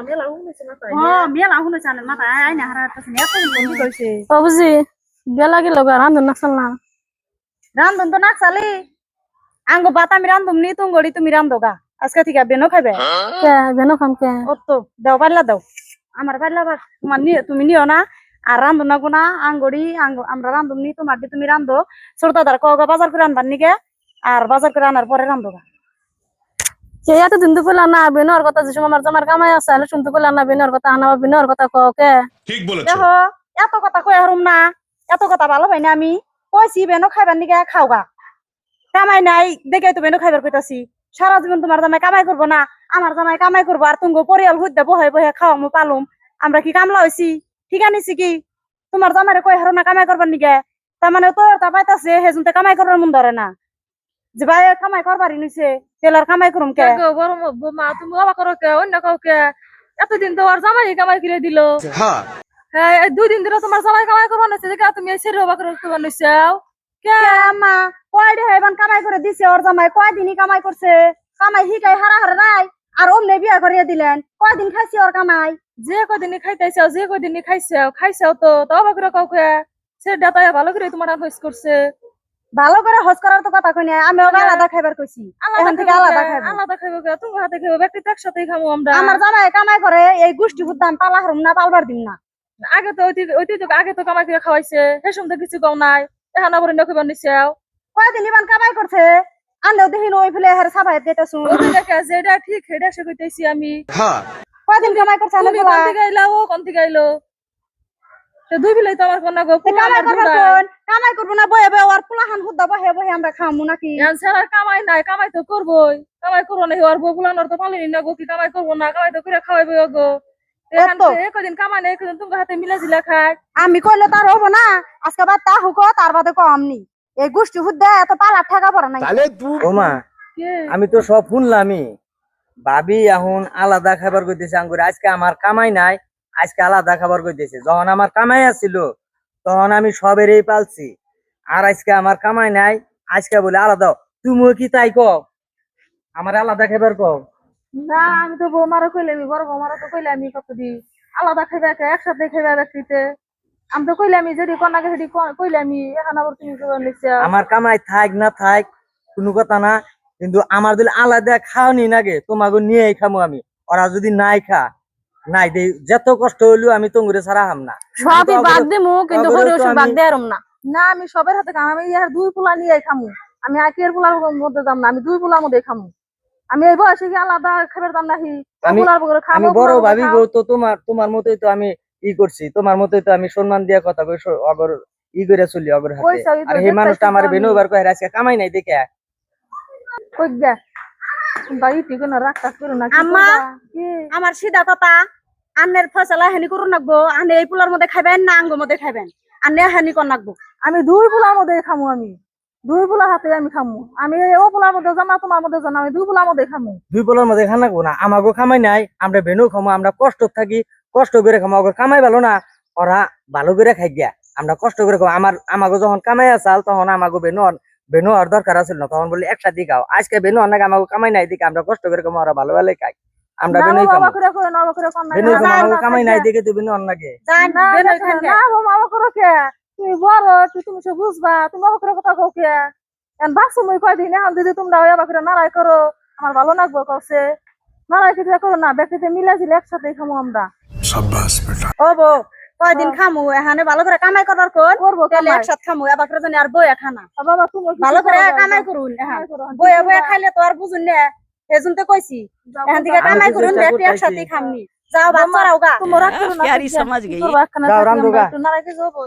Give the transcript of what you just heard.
মেলা শুনে জানেন মাথা আইনা হারাতেছেন এত বন্ধু কইছে বুঝি বেলা গেল রান্ধন না চাল না রান্ধন তো না চালি আঙ্গ বাত আমি রান্ধুম নি তুঙ্গড়ি তুমি রান্ধো গা আজকে থেকে বেনো খাইবে কে বেনো খাম কে ও তো দাও পারলা দাও আমার পারলা বা তোমার নিয়ে তুমি নিও না আর রান্ধো না গুনা আঙ্গড়ি আমরা রান্ধুম নি তোমার দিয়ে তুমি রান্ধো ছোট দাদার কগা বাজার করে আনবার নিকে আর বাজার করে আনার পরে রান্ধো গা কে এত দিন তো কইলা না বেনোর কথা যে সময় আমার জামার কামাই আছে হলে শুনতে কইলা না বেনোর কথা আনা বেনোর কথা কও কে ঠিক বলেছো দেখো এত কথা কই হারুম না এত কথা ভালো পাই না আমি কইছি বেনো খাইবার নিকে খাও গা কামাই নাই দেখে তো বেনো খাইবার কইতাছি সারা জীবন তোমার জামাই কামাই করবো না আমার জামাই কামাই করবো আর তুমি পরিয়াল হুদ্দা বহে বহে খাওয়ামু পালুম আমরা কি কামলা হইছি ঠিক আনিছি কি তোমার জামাইরে কই হারো না কামাই করবার নিকে তার মানে তো তা পাইতাছে হেজুনতে কামাই করবার মন ধরে না যে ভাই কামাই করবারই নিছে তেলার কামাই করুম কে বড় মা তুমি বাবা করো কে অন্য কাউ কে এতদিন তো আর জামাই কামাই করে দিল হ্যাঁ হ্যাঁ 2 দিন ধরে তোমার জামাই কামাই করবা নাইছে দেখে তুমি এই সেরে বাবা করবা নাইছাও কে আম্মা কয়ডি হেবান কামাই করে দিছে ওর জামাই কয়দিনই কামাই করছে কামাই হিকাই হারা হারা নাই আর অমনে বিয়া করিয়ে দিলেন কয়দিন খাইছি ওর কামাই যে কদিনই খাইতাইছাও যে কদিনই খাইছাও তো বাবা করে কাউ কে সে দাতায় ভালো করে তোমার হইস করছে ভালো করে হজ করার তো কথা কই না আমি ওকে আলাদা খাইবার কইছি এখন থেকে আলাদা খাইবো আলাদা খাইবো কে তুমি হাতে খাইবো ব্যক্তি একসাথেই খামু আমরা আমার জামাই কামাই করে এই গোষ্ঠী বুদ্ধাম পালা হারুম না পালবার দিম না আগে তো আগে তো কামাই করে খাওয়াইছে সে সময় কিছু কম নাই এখন আবার নকিবার নিছাও কয়দিন ইবান কামাই করছে আন্দেও দেখিন ওই ফেলে হার সাফাই দিতেছুন যেটা ঠিক সেটা সে কইতেছি আমি হ্যাঁ কয়দিন কামাই করছে তুমি কোন থেকে আইলা ও কোন থেকে আইলো তো দুই বিলাই তো আমার কোন গো কামাই করবার কোন কামাই করবো না বয়ে বয়ে ওর পোলাহান হুদ্দা বহে বহে আমরা খামু নাকি এনসার কামাই নাই কামাই তো করবই কামাই করবো না ওর বউ গুলানোর তো পালিনি না গো কি কামাই করবো না কামাই তো করে খাওয়াইবে গো এখন একদিন কামাই নাই একদিন তোমার হাতে মিলা জিলা খায় আমি কইলে তার হবো না আজকে বাদ তা হুকো তার বাদে কম নি এই গোষ্ঠী হুদ্দা এত পালা ঠেকা পড়ে নাই তাহলে তুই ওমা আমি তো সব শুনলামই ভাবি এখন আলাদা খাবার কইতেছে আঙ্গুর আজকে আমার কামাই নাই আজকে আলাদা খাবার কইতেছে যখন আমার কামাই আছিল তখন আমি সবেরই পালছি আর আজকে আমার কামাই নাই আজকে বলে আলাদা তুমিও কি তাই কও আমার আলাদা খাবার কও না আমি তো বৌমারও কইলাম বড় বৌমারও তো কইলাম কতদিন আলাদা খাইবে একসাথে খাইবে ব্যক্তিতে আমি তো কইলাম যদি কন্যাকে সেটি কইলাম এখন আবার তুমি নিচ্ছে আমার কামাই থাক না থাক কোনো কথা না কিন্তু আমার যদি আলাদা খাওয়ানি নাগে তোমাকে নিয়েই খামো আমি ওরা যদি নাই খা নাই দে যত কষ্ট হইলেও আমি তোমারে ছাড়া হাম না সবই বাদ দিমু কিন্তু বাদ দেয়ারম না না আমি সবের হাতে খাম আমি ইয়ার 2 পোলা নিয়ে খামু আমি আকের পোলার মধ্যে যাম না আমি 2 পোলার মধ্যে খামু আমি এই বয়সে কি আলাদা খাবার দাম নাহি পোলার বগরে খামু আমি বড় ভাবি গো তো তোমার মতই তো আমি ই করছি তোমার মতই তো আমি সম্মান দিয়া কথা কই অগর ই করে চলি অগর হাতে আর এই মানুষটা আমার বেনুবার কই আজকে কামাই নাই দেখে কই গা বাড়ি ঠিক না রাখতা করো না আম্মা আমার সিধা কথা আন্নের ফয়সালা হেনি করুন নাকবো আন্নে এই পোলার মধ্যে খাইবেন না আঙ্গ মধ্যে খাইবেন আন্নে হেনি কর নাকবো আমি 2 পোলার মধ্যে খামু আমি 2 পোলার হাতে আমি খামু আমি ও পোলার মধ্যে জানা তোমার মধ্যে জানা আমি 2 পোলার মধ্যে খামু 2 পোলার মধ্যে খানা না আমাগো কামাই নাই আমরা বেনু খামু আমরা কষ্ট থাকি কষ্ট করে খামু অগর কামাই ভালো না ওরা ভালো করে খাই গিয়া আমরা কষ্ট করে খামু আমাগো যখন কামাই আসাল তখন আমাগো বেনু আর দরকার আছিল না তখন বলি একসাথে খাও আজকে বেনু অনেক আমাগো কামাই নাই দিকে আমরা কষ্ট করে খামু ওরা ভালো ভালো খাই আমরা বেনুই খামু বেনু আমাগো কামাই নাই দিকে তো বেনু অন্যকে না বাবা করো কে তুমি বড় তুমি সব বুঝবা তুমি বাবা করে কথা কও কে এখন বাসু মই কয়দিন এখন যদি তোমরা ওই বাবা করে নারাই করো আমার ভালো লাগবে কছে নারাই কিছু করো না ব্যক্তিতে মিলা ছিল একসাথে খামু আমরা शाबाश बेटा ও বো কয়দিন খামু এখানে ভালো করে কামাই করার কোন করবো তাহলে একসাথে খামু এবার করে জানি আর বইয়া খানা বাবা তুমি ভালো করে কামাই করুন এখন বইয়া বইয়া খাইলে তো আর বুঝুন না হেজুন তো কইছি এখন থেকে কামাই করুন ব্যক্তি একসাথে খামনি যাও বাচ্চারাও গা তোমরা করো না प्यारी समझ गई যাও রান্ধো গা নারাই যাবো